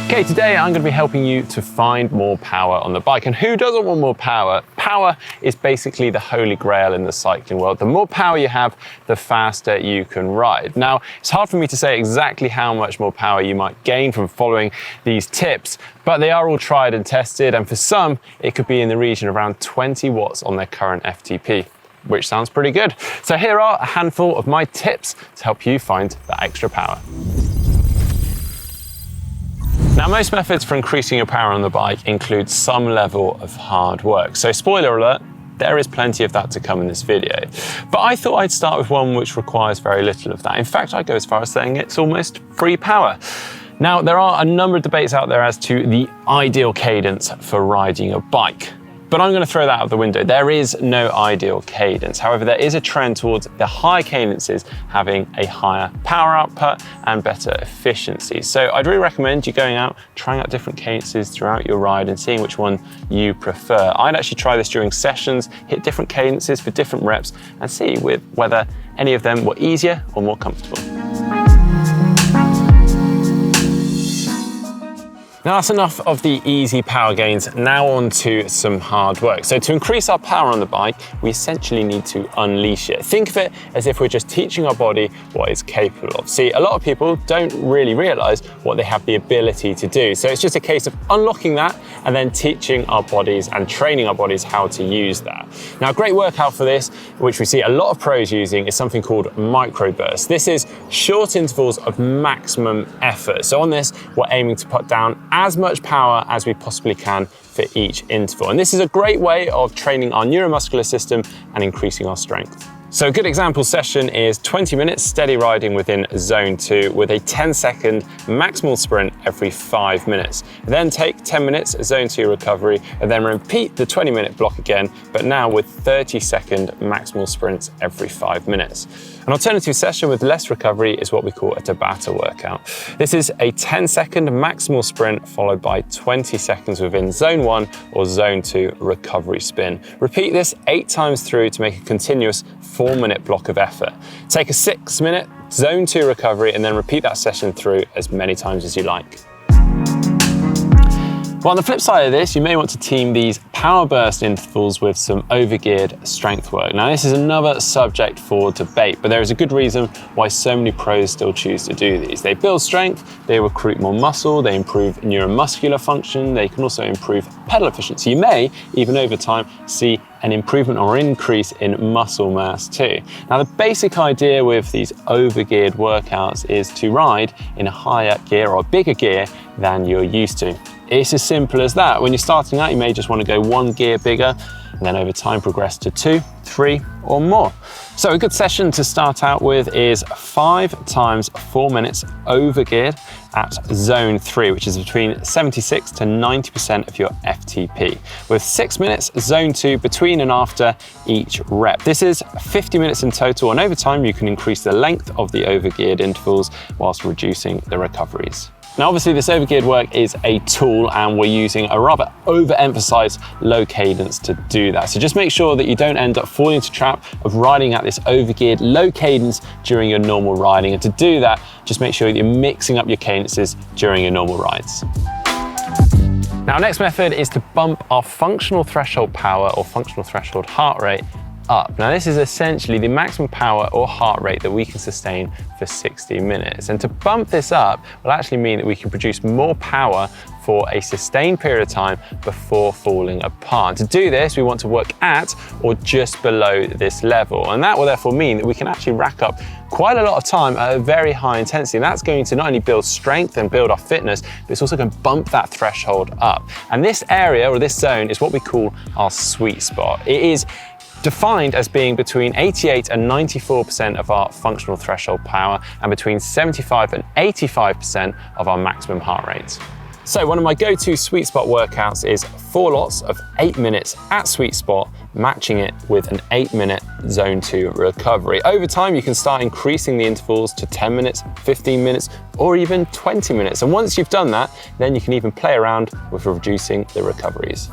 Okay, today I'm going to be helping you to find more power on the bike. And who doesn't want more power? Power is basically the holy grail in the cycling world. The more power you have, the faster you can ride. Now, it's hard for me to say exactly how much more power you might gain from following these tips, but they are all tried and tested. And for some, it could be in the region of around 20 watts on their current FTP, which sounds pretty good. So here are a handful of my tips to help you find that extra power. Now, most methods for increasing your power on the bike include some level of hard work. So spoiler alert, there is plenty of that to come in this video. But I thought I'd start with one which requires very little of that. In fact, I'd go as far as saying it's almost free power. Now, there are a number of debates out there as to the ideal cadence for riding a bike. But I'm going to throw that out the window. There is no ideal cadence. However, there is a trend towards the high cadences having a higher power output and better efficiency. So I'd really recommend you going out, trying out different cadences throughout your ride and seeing which one you prefer. I'd actually try this during sessions, hit different cadences for different reps and see whether any of them were easier or more comfortable. Now that's enough of the easy power gains, now on to some hard work. So to increase our power on the bike, we essentially need to unleash it. Think of it as if we're just teaching our body what it's capable of. See, a lot of people don't really realize what they have the ability to do. So it's just a case of unlocking that and then teaching our bodies and training our bodies how to use that. Now, a great workout for this, which we see a lot of pros using, is something called microbursts. This is short intervals of maximum effort. So on this, we're aiming to put down as much power as we possibly can for each interval. And this is a great way of training our neuromuscular system and increasing our strength. So a good example session is 20 minutes steady riding within zone 2 with a 10-second maximal sprint every 5 minutes. Then take 10 minutes zone 2 recovery and then repeat the 20-minute block again, but now with 30-second maximal sprints every 5 minutes. An alternative session with less recovery is what we call a Tabata workout. This is a 10-second maximal sprint followed by 20 seconds within zone 1 or zone 2 recovery spin. Repeat this 8 times through to make a continuous 4-minute block of effort. Take a 6-minute zone 2 recovery and then repeat that session through as many times as you like. Well, on the flip side of this, you may want to team these power burst intervals with some overgeared strength work. Now, this is another subject for debate, but there is a good reason why so many pros still choose to do these. They build strength, they recruit more muscle, they improve neuromuscular function, they can also improve pedal efficiency. You may, even over time, see an improvement or increase in muscle mass too. Now, the basic idea with these overgeared workouts is to ride in a higher gear or bigger gear than you're used to. It's as simple as that. When you're starting out, you may just want to go 1 gear bigger and then over time progress to 2, 3 or more. So a good session to start out with is 5 times 4 minutes overgeared at zone 3, which is between 76 to 90% of your FTP, with 6 minutes zone 2 between and after each rep. This is 50 minutes in total, and over time you can increase the length of the overgeared intervals whilst reducing the recoveries. Now, obviously this overgeared work is a tool and we're using a rather overemphasized low cadence to do that. So just make sure that you don't end up falling into the trap of riding at this overgeared low cadence during your normal riding. And to do that, just make sure that you're mixing up your cadences during your normal rides. Now, our next method is to bump our functional threshold power or functional threshold heart rate up. Now, this is essentially the maximum power or heart rate that we can sustain for 60 minutes. And to bump this up will actually mean that we can produce more power for a sustained period of time before falling apart. To do this, we want to work at or just below this level. And that will therefore mean that we can actually rack up quite a lot of time at a very high intensity. And that's going to not only build strength and build our fitness, but it's also going to bump that threshold up. And this area or this zone is what we call our sweet spot. It is defined as being between 88 and 94% of our functional threshold power and between 75 and 85% of our maximum heart rates. So one of my go-to sweet spot workouts is 4 lots of 8 minutes at sweet spot, matching it with an 8-minute zone 2 recovery. Over time, you can start increasing the intervals to 10 minutes, 15 minutes, or even 20 minutes. And once you've done that, then you can even play around with reducing the recoveries.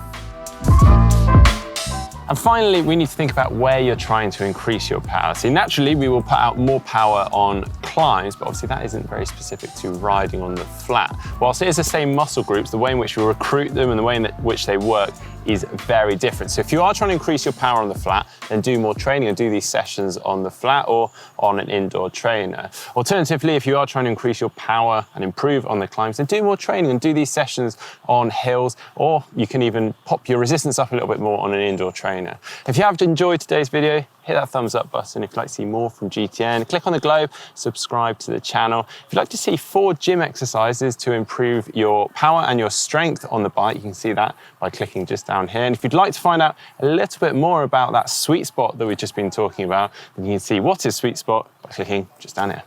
And finally, we need to think about where you're trying to increase your power. See, naturally, we will put out more power on climbs, but obviously that isn't very specific to riding on the flat. Whilst it is the same muscle groups, the way in which we recruit them and the way in which they work is very different. So if you are trying to increase your power on the flat, then do more training and do these sessions on the flat or on an indoor trainer. Alternatively, if you are trying to increase your power and improve on the climbs, then do more training and do these sessions on hills, or you can even pop your resistance up a little bit more on an indoor trainer. If you have enjoyed today's video, hit that thumbs up button. If you'd like to see more from GTN, click on the globe, subscribe to the channel. If you'd like to see 4 gym exercises to improve your power and your strength on the bike, you can see that by clicking just down here. And if you'd like to find out a little bit more about that sweet spot that we've just been talking about, then you can see what is sweet spot by clicking just down here.